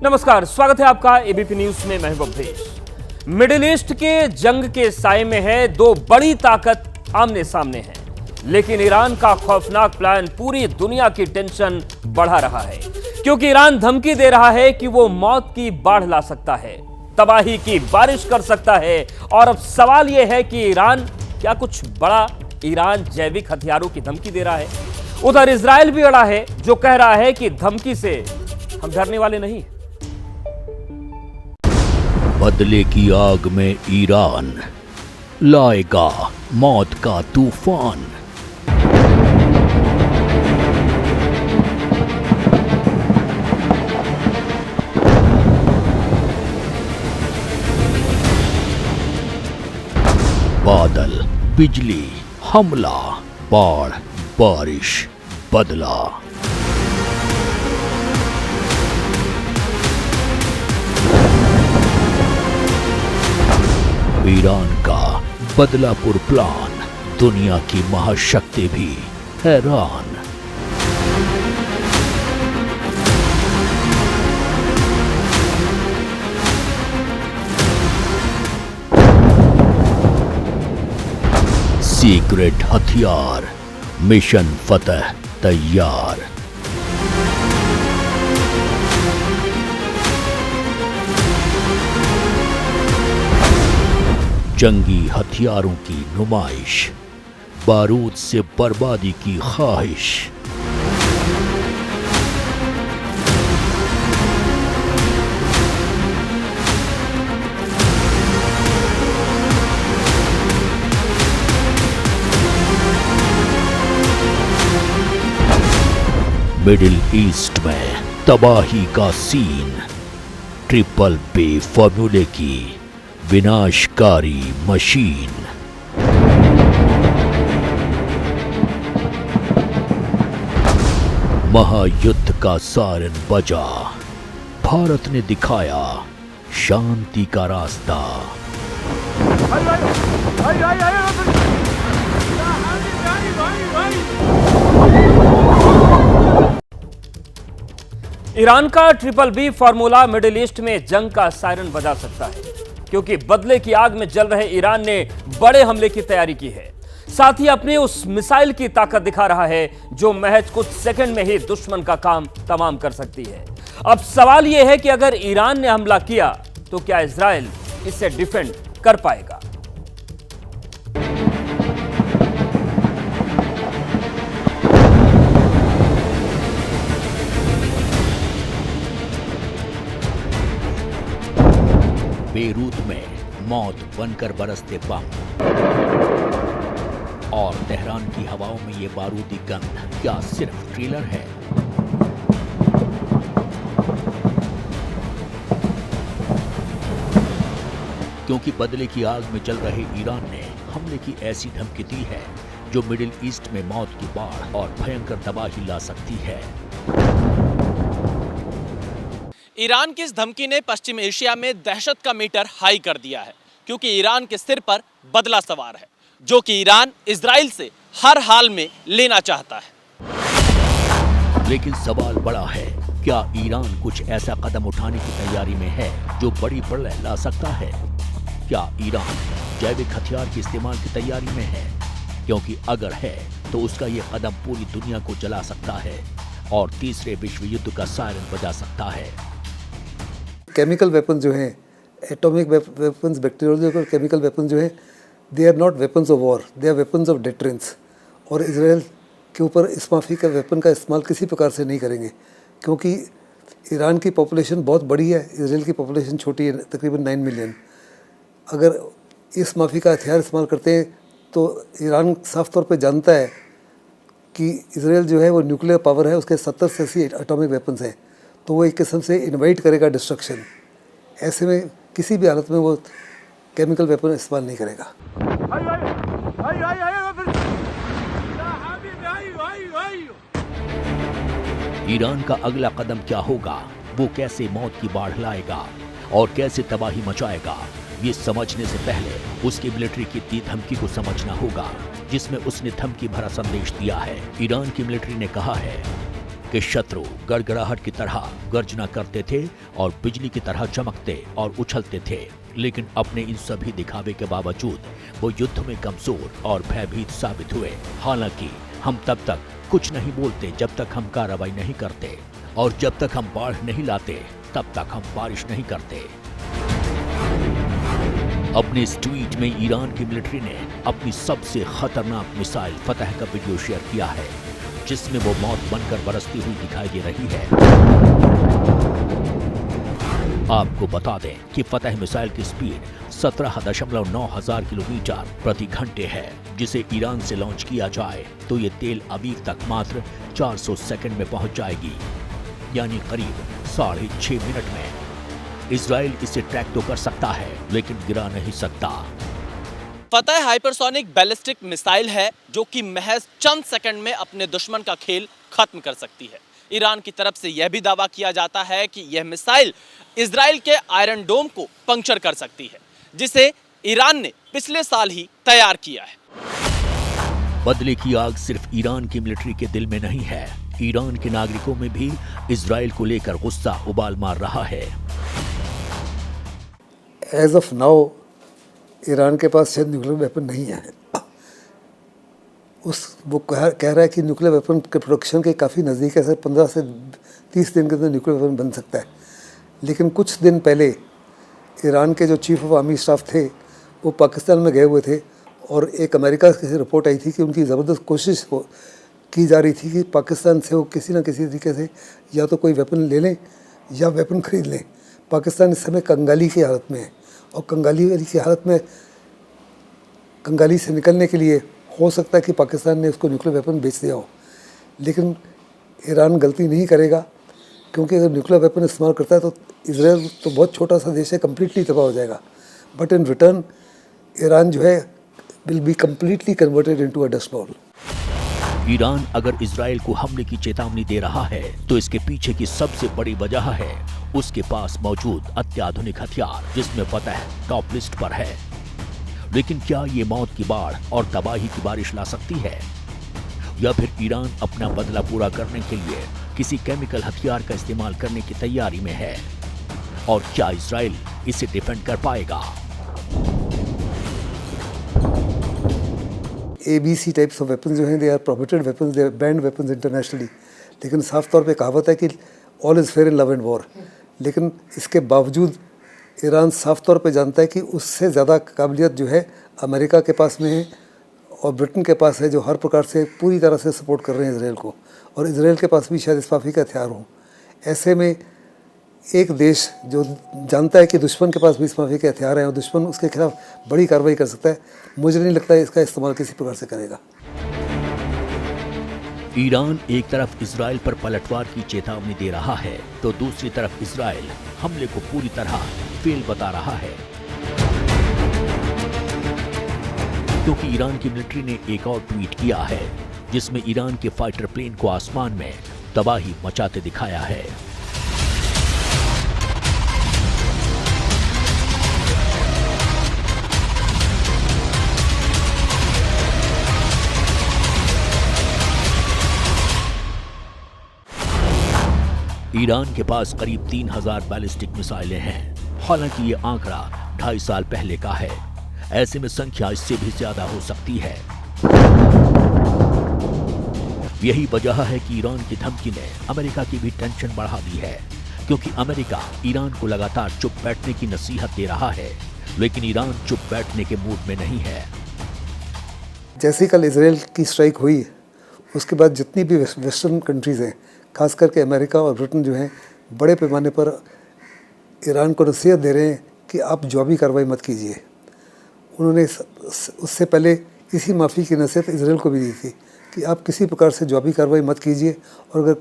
नमस्कार, स्वागत है आपका एबीपी न्यूज में। मैं हूं अवधेश। मिडिल ईस्ट के जंग के साए में है दो बड़ी ताकत आमने सामने है, लेकिन ईरान का खौफनाक प्लान पूरी दुनिया की टेंशन बढ़ा रहा है, क्योंकि ईरान धमकी दे रहा है कि वो मौत की बाढ़ ला सकता है, तबाही की बारिश कर सकता है। और अब सवाल यह है कि ईरान क्या कुछ बड़ा ईरान जैविक हथियारों की धमकी दे रहा है। उधर इजराइल भी अड़ा है, जो कह रहा है कि धमकी से हम डरने वाले नहीं। बदले की आग में ईरान लाएगा मौत का तूफान। बादल, बिजली, हमला, बाढ़, बारिश, बदला। ईरान का बदलापुर प्लान, दुनिया की महाशक्ति भी हैरान। सीक्रेट हथियार, मिशन फतह तैयार। जंगी हथियारों की नुमाइश, बारूद से बर्बादी की ख्वाहिश। मिडिल ईस्ट में तबाही का सीन, ट्रिपल बी फॉर्मूले की विनाशकारी मशीन। महायुद्ध का सायरन बजा, भारत ने दिखाया शांति का रास्ता। ईरान का triple B formula middle east में जंग का सायरन बजा सकता है, क्योंकि बदले की आग में जल रहे ईरान ने बड़े हमले की तैयारी की है। साथ ही अपनी उस मिसाइल की ताकत दिखा रहा है, जो महज कुछ सेकंड में ही दुश्मन का काम तमाम कर सकती है। अब सवाल यह है कि अगर ईरान ने हमला किया तो क्या इजराइल इससे डिफेंड कर पाएगा। बेरूत में मौत बनकर बरसते बम और तेहरान की हवाओं में ये बारूदी गंध क्या सिर्फ ट्रेलर है? क्योंकि बदले की आग में जल रहे ईरान ने हमले की ऐसी धमकी दी है जो मिडिल ईस्ट में मौत की बाढ़ और भयंकर तबाही ला सकती है। ईरान की इस धमकी ने पश्चिम एशिया में दहशत का मीटर हाई कर दिया है, क्योंकि ईरान के सिर पर बदला सवार है, जो कि ईरान इजराइल से हर हाल में लेना चाहता है। लेकिन सवाल बड़ा है, क्या ईरान कुछ ऐसा कदम उठाने की तैयारी में है जो बड़ी प्रलय ला सकता है? क्या ईरान जैविक हथियार के इस्तेमाल की तैयारी में है? क्योंकि अगर है तो उसका यह कदम पूरी दुनिया को जला सकता है और तीसरे विश्व युद्ध का सायरन बजा सकता है। केमिकल वेपन जो हैं, atomic weapons, bacteriological chemical weapon जो हैं, they are not weapons of war, they are weapons of deterrence. और इजराइल के ऊपर इस माफी का वेपन का इस्तेमाल किसी प्रकार से नहीं करेंगे, क्योंकि ईरान की पॉपुलेशन बहुत बड़ी है, इजराइल की पॉपुलेशन छोटी है, तकरीबन 9 मिलियन। अगर इस माफी का हथियार इस्तेमाल करते हैं तो ईरान साफ तौर पे जानता है कि इजराइल जो है वो न्यूक्लियर पावर है, उसके 70 से 80 एटॉमिक वेपन्स हैं, तो वो एक किस्म से इनवाइट करेगा डिस्ट्रक्शन। ऐसे में किसी भी हालत में वो केमिकल वेपन इस्तेमाल नहीं करेगा। ईरान का अगला कदम क्या होगा, वो कैसे मौत की बाढ़ लाएगा और कैसे तबाही मचाएगा, ये समझने से पहले उसकी मिलिट्री की दी धमकी को समझना होगा, जिसमें उसने धमकी भरा संदेश दिया है। ईरान की मिलिट्री ने कहा है कि शत्रु गड़गड़ाहट की तरह गर्जना करते थे और बिजली की तरह चमकते और उछलते थे, लेकिन अपने इन सभी दिखावे के बावजूद वो युद्ध में कमजोर और भयभीत साबित हुए। हालांकि हम तब तक कुछ नहीं बोलते जब तक हम कार्रवाई नहीं करते, और जब तक हम बाढ़ नहीं लाते तब तक हम बारिश नहीं करते। अपने इस ट्वीट में ईरान की मिलिट्री ने अपनी सबसे खतरनाक मिसाइल फतह का वीडियो शेयर किया है, जिसमें वो मौत बनकर बरसती हुई दिखाई दे रही है। आपको बता दें कि फतह मिसाइल की स्पीड 17.9 हजार किलोमीटर प्रति घंटे है, जिसे ईरान से लॉन्च किया जाए तो ये तेल अवीव तक मात्र 400 सेकंड में पहुंच जाएगी, यानी करीब 6.5 मिनट में। इजराइल इसे ट्रैक तो कर सकता है, लेकिन गिरा नहीं सकता। फतह हाइपरसोनिक बैलिस्टिक मिसाइल है जो कि महज चंद सेकंड में अपने दुश्मन का खेल खत्म कर सकती है। ईरान की तरफ से यह भी दावा किया जाता है कि यह मिसाइल इजराइल के आयरन डोम को पंक्चर कर सकती है, जिसे ईरान ने पिछले साल ही तैयार किया है। बदले की आग सिर्फ ईरान की मिलिट्री के दिल में नहीं है, ईरान के नागरिकों में भी इजराइल को लेकर गुस्सा उबाल मार रहा है। एज ऑफ नाउ ईरान के पास शायद न्यूक्लियर वेपन नहीं है। वो कह रहा है कि न्यूक्लियर वेपन के प्रोडक्शन के काफ़ी नज़दीक है, सर 15 से 30 दिन के अंदर न्यूक्लियर वेपन बन सकता है। लेकिन कुछ दिन पहले ईरान के जो चीफ ऑफ आर्मी स्टाफ थे वो पाकिस्तान में गए हुए थे, और एक अमेरिका से रिपोर्ट आई थी कि उनकी ज़बरदस्त कोशिश की जा रही थी कि पाकिस्तान से वो किसी न किसी तरीके से या तो कोई वेपन ले लें या वेपन ख़रीद लें। पाकिस्तान इस समय कंगाली की हालत में है, और कंगाली की हालत में कंगाली से निकलने के लिए हो सकता है कि पाकिस्तान ने उसको न्यूक्लियर वेपन बेच दिया हो, लेकिन ईरान गलती नहीं करेगा, क्योंकि अगर न्यूक्लियर वेपन इस्तेमाल करता है तो इजराइल तो बहुत छोटा सा देश है, कम्प्लीटली तबाह हो जाएगा। बट इन रिटर्न ईरान जो है will be completely converted into a dust ball. Iran अगर इजराइल को हमले की चेतावनी दे रहा है तो इसके पीछे की सबसे बड़ी वजह है उसके पास मौजूद अत्याधुनिक हथियार, जिसमें फतह टॉप लिस्ट पर है। लेकिन क्या ये मौत की बाढ़ और तबाही की बारिश ला सकती है, या फिर ईरान अपना बदला पूरा करने के लिए किसी केमिकल हथियार का इस्तेमाल करने की तैयारी में है, और क्या इजराइल इसे डिफेंड कर पाएगा? ABC टाइप्स ऑफ वेपन जो हैं they are prohibited weapons, they are banned weapons internationally. लेकिन साफ तौर पे कहावत है कि all is fair in love and war. लेकिन इसके बावजूद ईरान साफ तौर पे जानता है कि उससे ज़्यादा काबिलियत जो है अमेरिका के पास में है और ब्रिटेन के पास है, जो हर प्रकार से पूरी तरह से सपोर्ट कर रहे हैं इसराइल को, और इसराइल के पास भी शायद इस्पाफी के हथियार हों। ऐसे में एक देश जो जानता है कि दुश्मन के पास भी इस्पाफी के हथियार हैं और दुश्मन उसके खिलाफ बड़ी कार्रवाई कर सकता है, मुझे नहीं लगता है इसका इस्तेमाल किसी प्रकार से करेगा। ईरान एक तरफ इजराइल पर पलटवार की चेतावनी दे रहा है तो दूसरी तरफ इजराइल हमले को पूरी तरह फेल बता रहा है, क्योंकि ईरान की मिलिट्री ने एक और ट्वीट किया है जिसमें ईरान के फाइटर प्लेन को आसमान में तबाही मचाते दिखाया है। ईरान के पास करीब 3000 बैलिस्टिक मिसाइलें हैं। हालांकि ये आंकड़ा 2.5 साल पहले का है, ऐसे में संख्या इससे भी ज्यादा हो सकती है। यही वजह है कि ईरान की धमकी ने अमेरिका की भी टेंशन बढ़ा दी है, क्योंकि अमेरिका ईरान को लगातार चुप बैठने की नसीहत दे रहा है, लेकिन ईरान चुप बैठने के मूड में नहीं है। जैसे कल इसराइल की स्ट्राइक हुई, उसके बाद जितनी भी वेस्टर्न कंट्रीज़ हैं, खास करके अमेरिका और ब्रिटेन जो हैं, बड़े पैमाने पर ईरान को नसीहत दे रहे हैं कि आप जवाबी कार्रवाई मत कीजिए। उन्होंने उससे पहले इसी माफ़ी की नसीहत इसराइल को भी दी थी कि आप किसी प्रकार से जवाबी कार्रवाई मत कीजिए, और अगर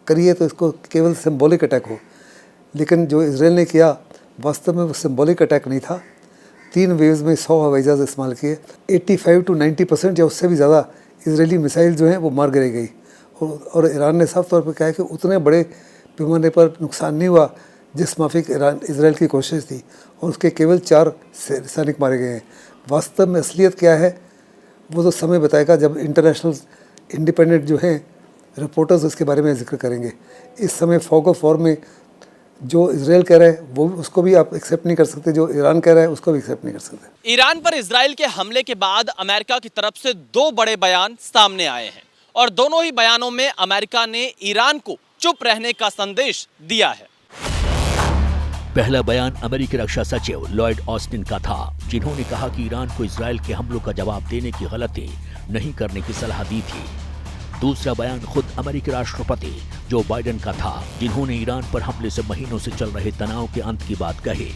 करिए तो इसको केवल सिंबॉलिक अटैक हो। लेकिन जो इसराइल ने किया वास्तव में वो सिंबॉलिक अटैक नहीं था। 3 वेव्स में 100 हवाई जहाज़ इस्तेमाल किए, 85 to 90% या उससे भी ज़्यादा इसराइली मिसाइल जो हैं वो मार गिराई गई, और ईरान ने साफ तौर पर कहा कि उतने बड़े पैमाने पर नुकसान नहीं हुआ जिस माफिक इसराइल की कोशिश थी, और उसके केवल 4 सैनिक मारे गए हैं। वास्तव में असलियत क्या है वो तो समय बताएगा, जब इंटरनेशनल इंडिपेंडेंट जो हैं रिपोर्टर्स उसके बारे में जिक्र करेंगे। इस समय फॉग ऑफ वॉर में जो इजराइल कह रहा है वो उसको भी आप एक्सेप्ट नहीं कर सकते, जो ईरान कह रहा है उसको भी एक्सेप्ट नहीं कर सकते। ईरान पर इजराइल के हमले के बाद अमेरिका की तरफ से 2 बड़े बयान सामने आए हैं और दोनों ही बयानों में अमेरिका ने ईरान को चुप रहने का संदेश दिया है। पहला बयान अमेरिकी रक्षा सचिव लॉयड ऑस्टिन का था, जिन्होंने कहा कि ईरान को इजराइल के हमलों का जवाब देने की गलती नहीं करने की सलाह दी थी। दूसरा बयान खुद अमेरिकी राष्ट्रपति जो बाइडेन का था, जिन्होंने ईरान पर हमले से महीनों से चल रहे तनाव के अंत की बात कही।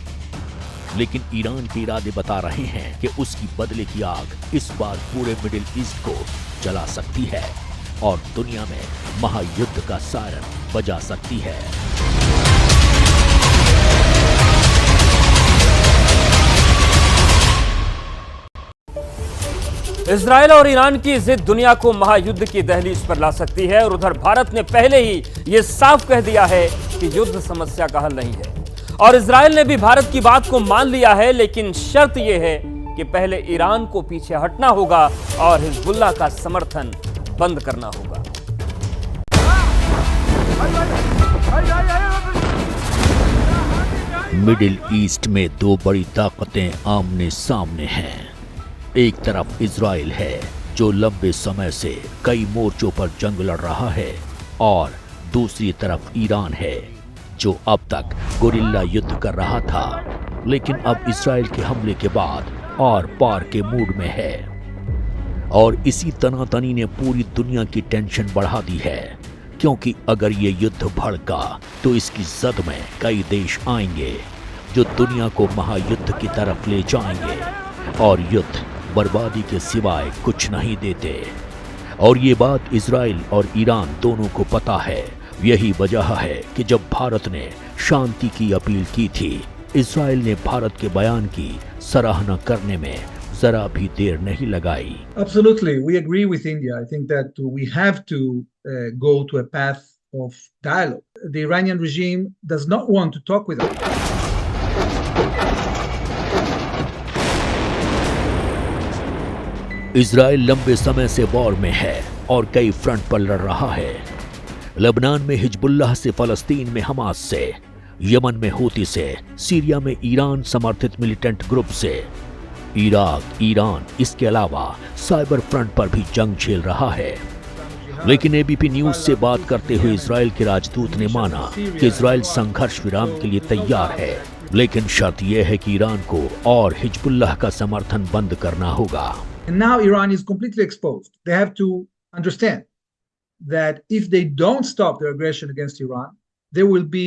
लेकिन ईरान के इरादे बता रहे हैं कि उसकी बदले की आग इस बार पूरे मिडिल ईस्ट को जला सकती है और दुनिया में महायुद्ध का सायरन बजा सकती है। इजराइल और ईरान की जिद दुनिया को महायुद्ध की दहलीज पर ला सकती है और उधर भारत ने पहले ही यह साफ कह दिया है कि युद्ध समस्या का हल नहीं है और इजराइल ने भी भारत की बात को मान लिया है, लेकिन शर्त यह है कि पहले ईरान को पीछे हटना होगा और हिजबुल्लाह का समर्थन बंद करना होगा। मिडिल ईस्ट में 2 बड़ी ताकतें आमने सामने हैं। एक तरफ इजराइल है जो लंबे समय से कई मोर्चों पर जंग लड़ रहा है और दूसरी तरफ ईरान है जो अब तक गुरिल्ला युद्ध कर रहा था, लेकिन अब इजराइल के हमले के बाद और पार के मूड में है और इसी तनातनी ने पूरी दुनिया की टेंशन बढ़ा दी है, क्योंकि अगर ये युद्ध भड़का तो इसकी जद में कई देश आएंगे जो दुनिया को महायुद्ध की तरफ ले जाएंगे और युद्ध बर्बादी के सिवाय कुछ नहीं देते। और ये बात इजराइल और ईरान दोनों को पता है। यही वजह है कि जब भारत ने शांति की अपील की थी, इजराइल ने भारत के बयान की सराहना करने में जरा भी देर नहीं लगाई। Absolutely, we agree with India. I think that we have to go to a path of dialogue. The Iranian regime does not want to talk with us. Israel लंबे समय से वॉर में है और कई फ्रंट पर लड़ रहा है। लेबनान में हिजबुल्लाह से, फलस्तीन में हमास से, यमन में हूती से, सीरिया में ईरान समर्थित मिलिटेंट ग्रुप से, इराक, ईरान, इसके अलावा साइबर फ्रंट पर भी जंग झेल रहा है। लेकिन एबीपी न्यूज से बात करते हुए इजराइल के राजदूत ने माना कि इजराइल संघर्ष विराम के लिए तैयार है, लेकिन शर्त यह है कि ईरान को और हिजबुल्लाह का समर्थन बंद करना होगा। And now Iran is completely exposed. They have to understand that if they don't stop their aggression against Iran, they will be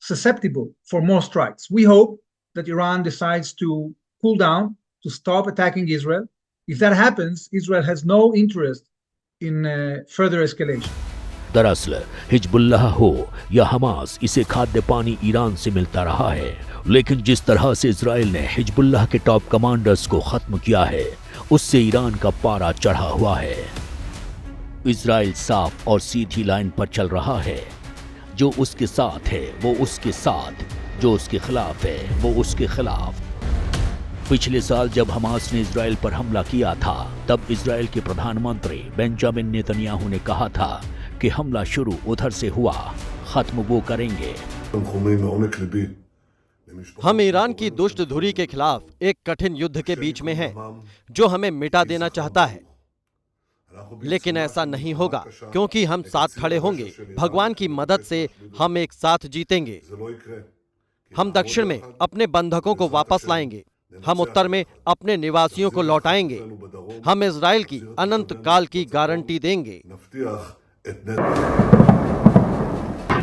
susceptible for more strikes. We hope that Iran decides to cool down, to stop attacking Israel. If that happens, Israel has no interest in further escalation. दरअसल Hezbollah हो या Hamas, इसे खाद्य पानी Iran से मिलता रहा है, लेकिन जिस तरह से इजराइल ने हिजबुल्लाह के टॉप कमांडर्स को खत्म किया है, उससे ईरान का पारा चढ़ा हुआ है। इजराइल साफ और सीधी लाइन पर चल रहा है। जो उसके साथ है वो उसके साथ, जो उसके खिलाफ है वो उसके खिलाफ। पिछले साल जब हमास ने इजराइल पर हमला किया था, तब इजराइल के प्रधानमंत्री बेंजामिन नेतन्याहू ने कहा था कि हमला शुरू उधर से हुआ, खत्म वो करेंगे। हम ईरान की दुष्ट धुरी के खिलाफ एक कठिन युद्ध के बीच में हैं, जो हमें मिटा देना चाहता है, लेकिन ऐसा नहीं होगा क्योंकि हम साथ खड़े होंगे। भगवान की मदद से हम एक साथ जीतेंगे। हम दक्षिण में अपने बंधकों को वापस लाएंगे, हम उत्तर में अपने निवासियों को लौटाएंगे, हम इजराइल की अनंत काल की गारंटी देंगे।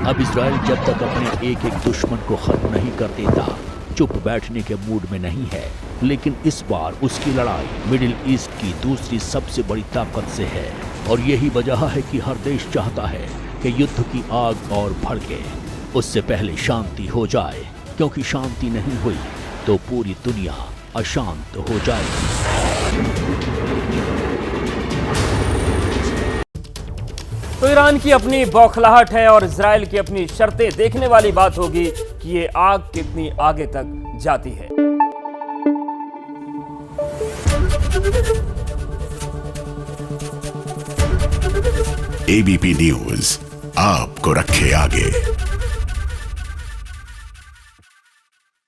अब इजराइल जब तक अपने एक एक दुश्मन को खत्म नहीं कर देता, चुप बैठने के मूड में नहीं है। लेकिन इस बार उसकी लड़ाई मिडिल ईस्ट की दूसरी सबसे बड़ी ताकत से है और यही वजह है कि हर देश चाहता है कि युद्ध की आग और भड़के, उससे पहले शांति हो जाए, क्योंकि शांति नहीं हुई तो पूरी दुनिया अशांत हो जाएगी। तो ईरान की अपनी बौखलाहट है और इजराइल की अपनी शर्तें। देखने वाली बात होगी कि ये आग कितनी आगे तक जाती है। एबीपी न्यूज आपको रखे आगे।